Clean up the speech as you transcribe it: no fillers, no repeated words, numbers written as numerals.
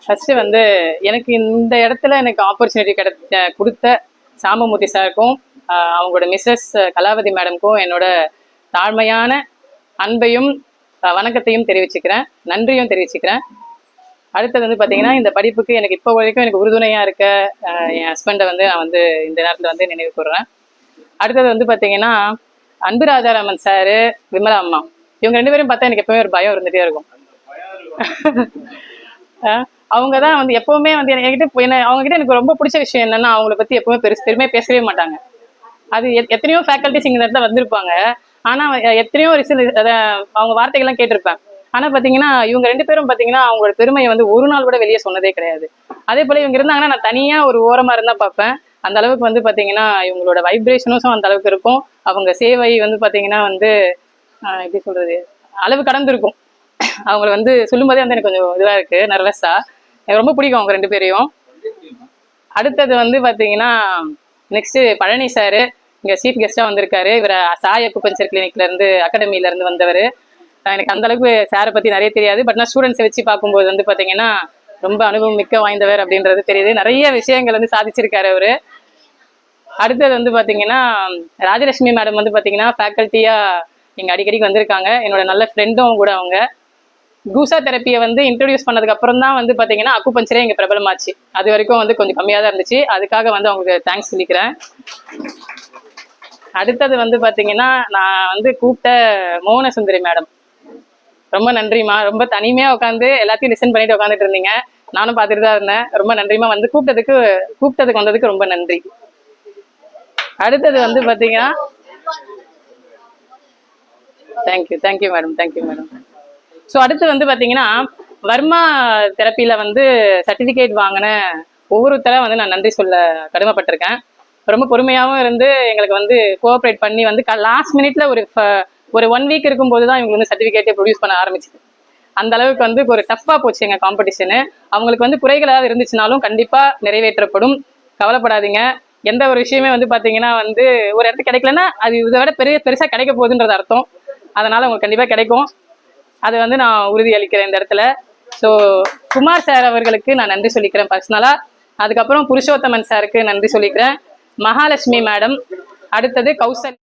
First வந்து எனக்கு இந்த இடத்துல எனக்கு ஆப்பர்ச்சுனிட்டி கொடுத்த சாம்பமூர்த்தி சாருக்கும் அவங்களோட மிஸ்ஸஸ் கலாவதி மேடம்க்கும் என்னோட தாழ்மையான அன்பையும் வணக்கத்தையும் தெரிவிச்சுக்கிறேன், நன்றியும் தெரிவிச்சுக்கிறேன். அடுத்தது வந்து பார்த்தீங்கன்னா இந்த படிப்புக்கு எனக்கு இப்போ வரைக்கும் எனக்கு உறுதுணையாக இருக்க என் ஹஸ்பண்டை வந்து நான் வந்து இந்த நேரத்தில் வந்து நினைவு கூறுறேன். அடுத்தது வந்து பார்த்தீங்கன்னா அன்பு ராஜாராமன் சாரு, விமலா அம்மா, இவங்க ரெண்டு பேரும் பார்த்தா எனக்கு எப்பவுமே ஒரு பயம் இருந்துகிட்டே இருக்கும். அவங்க தான் வந்து எப்பவுமே வந்து என்கிட்ட அவங்ககிட்ட எனக்கு ரொம்ப பிடிச்ச விஷயம் என்னன்னா அவங்கள பற்றி எப்பவுமே பெருமையாக பேசவே மாட்டாங்க. அது எத்தனையோ ஃபேக்கல்ட்டிஸ் இங்கே இடத்துல வந்திருப்பாங்க, ஆனால் எத்தனையோ ரிசல்ட் அவங்க வார்த்தைகள்லாம் கேட்டிருப்பேன். ஆனால் பார்த்தீங்கன்னா இவங்க ரெண்டு பேரும் பார்த்தீங்கன்னா அவங்களோட பெருமையை வந்து ஒரு நாள் கூட வெளியே சொன்னதே கிடையாது. அதே போல் இவங்க இருந்தாங்கன்னா நான் தனியாக ஒரு ஓரமாக இருந்தால் பார்ப்பேன். அந்த அளவுக்கு வந்து பார்த்தீங்கன்னா இவங்களோட வைப்ரேஷனும் அந்த அளவுக்கு இருக்கும். அவங்க சேவை வந்து பார்த்தீங்கன்னா வந்து எப்படி சொல்கிறது, அளவு கடந்திருக்கும். அவங்கள வந்து சொல்லும் போதே வந்து எனக்கு கொஞ்சம் இதுவாக இருக்குது, நர்வஸாக. எனக்கு ரொம்ப பிடிக்கும் அவங்க ரெண்டு பேரையும். அடுத்தது வந்து பார்த்தீங்கன்னா நெக்ஸ்ட்டு பழனி சாரு இங்கே சீஃப் கெஸ்ட்டாக வந்திருக்காரு. இவர் சாய் அக்குபஞ்சர் கிளினிக்லேருந்து அகாடமியிலேருந்து வந்தவர். எனக்கு அந்த அளவுக்கு சாரை பற்றி நிறைய தெரியாது, பட் நான் ஸ்டூடெண்ட்ஸை வச்சு பார்க்கும்போது வந்து பார்த்தீங்கன்னா ரொம்ப அனுபவம் மிக்க வாய்ந்தவர் அப்படின்றது தெரியுது. நிறைய விஷயங்கள் வந்து சாதிச்சிருக்காரு அவர். அடுத்தது வந்து பார்த்தீங்கன்னா ராஜலட்சுமி மேடம் வந்து பார்த்தீங்கன்னா ஃபேக்கல்ட்டியாக இங்கே அடிக்கடிக்கு வந்திருக்காங்க. என்னோட நல்ல ஃப்ரெண்டும் கூட. அவங்க கூசா தெரப்பியை வந்து இன்ட்ரடியூஸ் பண்ணதுக்கு அப்புறம் தான் வந்து பார்த்தீங்கன்னா அக்குபஞ்சரே இங்கே பிரபலமாச்சு. அது வரைக்கும் வந்து கொஞ்சம் கம்மியாக தான் இருந்துச்சு. அதுக்காக வந்து அவங்களுக்கு தேங்க்ஸ் சொல்லிக்கிறேன். அடுத்தது வந்து பார்த்தீங்கன்னா நான் வந்து கூப்பிட்ட மோகன சுந்தரி மேடம், ரொம்ப நன்றிம்மா. ரொம்ப தனிமையாக உட்காந்து எல்லாத்தையும் லிசன் பண்ணிட்டு உட்காந்துட்டு இருந்தீங்க, நானும் பார்த்துட்டு தான் இருந்தேன். ரொம்ப நன்றிம்மா, வந்து கூப்பிட்டதுக்கு வந்ததுக்கு ரொம்ப நன்றி. அடுத்தது வந்து பார்த்தீங்கன்னா தேங்க்யூ மேடம். ஸோ அடுத்து வந்து பார்த்தீங்கன்னா வர்மா தெரப்பியில் வந்து சர்டிஃபிகேட் வாங்கின ஒவ்வொருத்தரை வந்து நான் நன்றி சொல்ல கடமைப்பட்டிருக்கேன். ரொம்ப பொறுமையாகவும் இருந்து எங்களுக்கு வந்து கோஆப்ரேட் பண்ணி வந்து லாஸ்ட் மினிட்ல ஒரு 1 வீக் இருக்கும்போது தான் இவங்க வந்து சர்டிஃபிகேட்டை ப்ரொடியூஸ் பண்ண ஆரம்பிச்சுது. அந்த அளவுக்கு வந்து ஒரு டஃப்பாக போச்சு எங்கள் காம்படிஷனு. அவங்களுக்கு வந்து குறைகளாக இருந்துச்சுனாலும் கண்டிப்பாக நிறைவேற்றப்படும், கவலைப்படாதீங்க. எந்த ஒரு விஷயமே வந்து பார்த்தீங்கன்னா வந்து ஒரு இடத்துக்கு கிடைக்கலன்னா அது இதை விட பெருசாக கிடைக்க போகுதுன்றது அர்த்தம். அதனால் உங்களுக்கு கண்டிப்பாக கிடைக்கும், அதை வந்து நான் உறுதி அளிக்கிறேன் இந்த இடத்துல. ஸோ குமார் சார் அவர்களுக்கு நான் நன்றி சொல்லிக்கிறேன் பர்சனலாக. அதுக்கப்புறம் புருஷோத்தமன் சாருக்கு நன்றி சொல்லிக்கிறேன். மகாலட்சுமி மேடம், அடுத்தது கௌசல்.